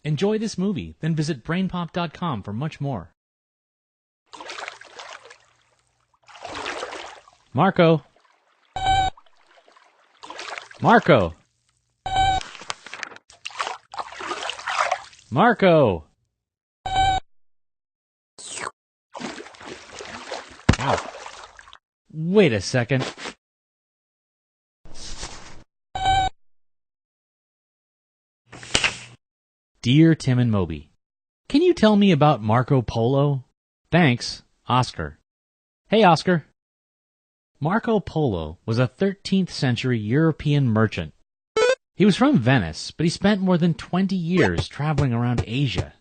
Enjoy this movie, then visit brainpop.com for much more. Marco. Marco. Marco. Ow. Wait a second. Dear Tim and Moby, can you tell me about Marco Polo? Thanks, Oscar. Hey, Oscar. Marco Polo was a 13th century European merchant. He was from Venice, but he spent more than 20 years traveling around Asia.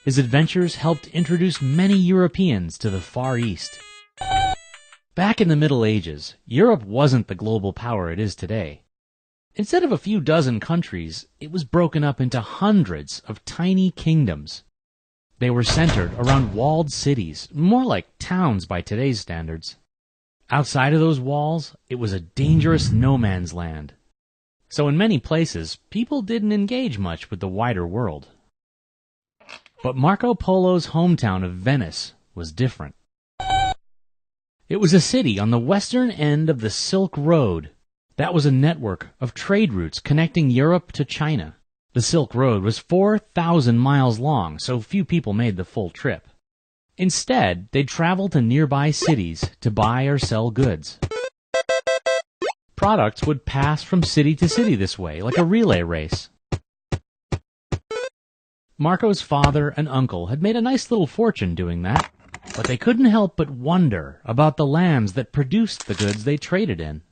His adventures helped introduce many Europeans to the Far East. Back in the Middle Ages, Europe wasn't the global power it is today. Instead of a few dozen countries, it was broken up into hundreds of tiny kingdoms. They were centered around walled cities, more like towns by today's standards. Outside of those walls, it was a dangerous no-man's land. So in many places, people didn't engage much with the wider world. But Marco Polo's hometown of Venice was different. It was a city on the western end of the Silk Road. That was a network of trade routes connecting Europe to China. The Silk Road was 4,000 miles long, so few people made the full trip. Instead, they'd travel to nearby cities to buy or sell goods. Products would pass from city to city this way, like a relay race. Marco's father and uncle had made a nice little fortune doing that, but they couldn't help but wonder about the lands that produced the goods they traded in.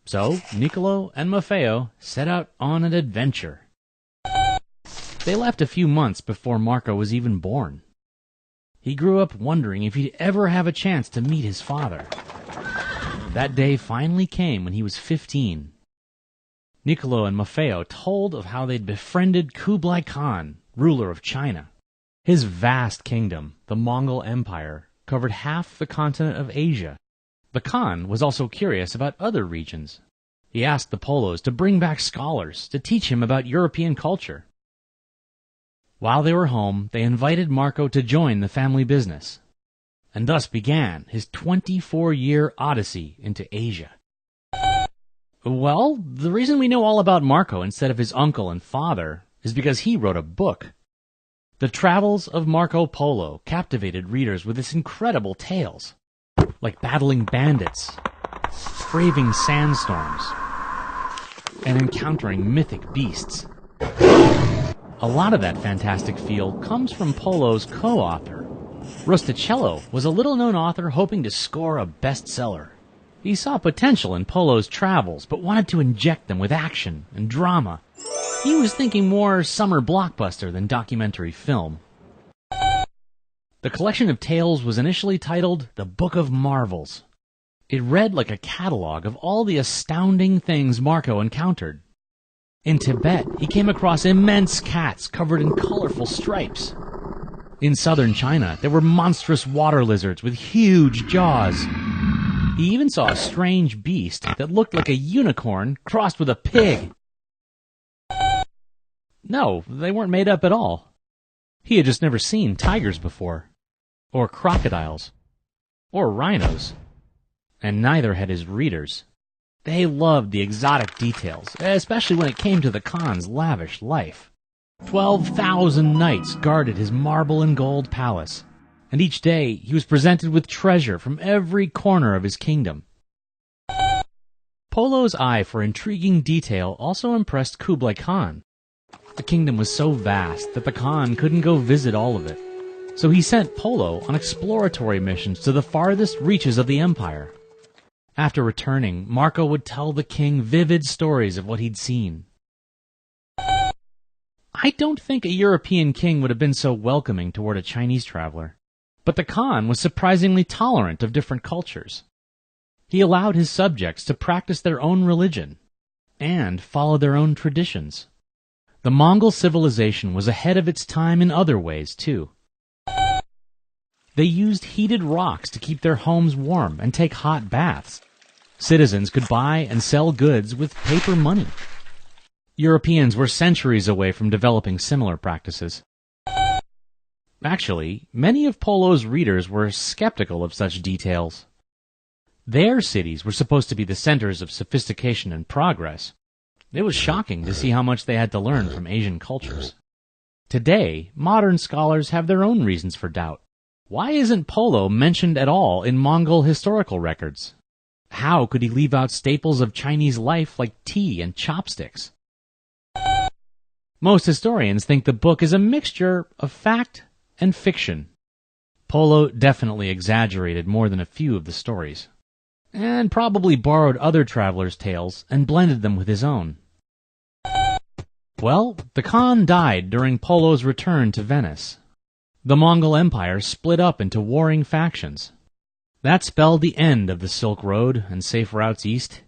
So, Niccolo and Maffeo set out on an adventure. They left a few months before Marco was even born. He grew up wondering if he'd ever have a chance to meet his father. That day finally came when he was 15. Niccolo and Maffeo told of how they'd befriended Kublai Khan, ruler of China. His vast kingdom, the Mongol Empire, covered half the continent of Asia. The Khan was also curious about other regions. He asked the Polos to bring back scholars to teach him about European culture. While they were home, they invited Marco to join the family business, and thus began his 24-year odyssey into Asia. Well, the reason we know all about Marco instead of his uncle and father is because he wrote a book. The Travels of Marco Polo captivated readers with its incredible tales, like battling bandits, braving sandstorms, and encountering mythic beasts. A lot of that fantastic feel comes from Polo's co-author. Rosticello was a little-known author hoping to score a bestseller. He saw potential in Polo's travels, but wanted to inject them with action and drama. He was thinking more summer blockbuster than documentary film. The collection of tales was initially titled The Book of Marvels. It read like a catalog of all the astounding things Marco encountered. In Tibet, he came across immense cats covered in colorful stripes. In southern China, there were monstrous water lizards with huge jaws. He even saw a strange beast that looked like a unicorn crossed with a pig. No, they weren't made up at all. He had just never seen tigers before, or crocodiles, or rhinos, and neither had his readers. They loved the exotic details, especially when it came to the Khan's lavish life. 12,000 knights guarded his marble and gold palace, and each day he was presented with treasure from every corner of his kingdom. Polo's eye for intriguing detail also impressed Kublai Khan. The kingdom was so vast that the Khan couldn't go visit all of it, so he sent Polo on exploratory missions to the farthest reaches of the empire. After returning, Marco would tell the king vivid stories of what he'd seen. I don't think a European king would have been so welcoming toward a Chinese traveler, but the Khan was surprisingly tolerant of different cultures. He allowed his subjects to practice their own religion and follow their own traditions. The Mongol civilization was ahead of its time in other ways, too. They used heated rocks to keep their homes warm and take hot baths. Citizens could buy and sell goods with paper money. Europeans were centuries away from developing similar practices. Actually, many of Polo's readers were skeptical of such details. Their cities were supposed to be the centers of sophistication and progress. It was shocking to see how much they had to learn from Asian cultures. Today, modern scholars have their own reasons for doubt. Why isn't Polo mentioned at all in Mongol historical records? How could he leave out staples of Chinese life like tea and chopsticks? Most historians think the book is a mixture of fact and fiction. Polo definitely exaggerated more than a few of the stories, and probably borrowed other travelers' tales and blended them with his own. Well, the Khan died during Polo's return to Venice. The Mongol Empire split up into warring factions. That spelled the end of the Silk Road and safe routes east.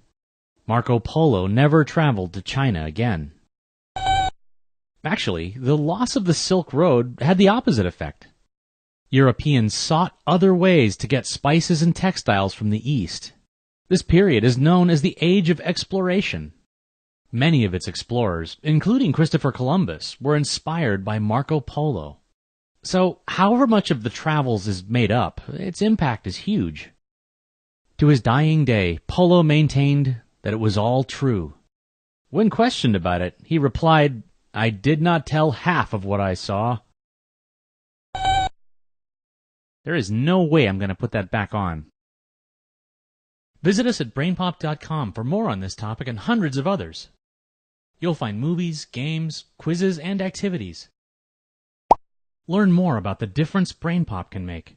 Marco Polo never traveled to China again. Actually, the loss of the Silk Road had the opposite effect. Europeans sought other ways to get spices and textiles from the East. This period is known as the Age of Exploration. Many of its explorers, including Christopher Columbus, were inspired by Marco Polo. So, however much of the travels is made up, its impact is huge. To his dying day, Polo maintained that it was all true. When questioned about it, he replied, "I did not tell half of what I saw." There is no way I'm going to put that back on. Visit us at brainpop.com for more on this topic and hundreds of others. You'll find movies, games, quizzes, and activities. Learn more about the difference BrainPop can make.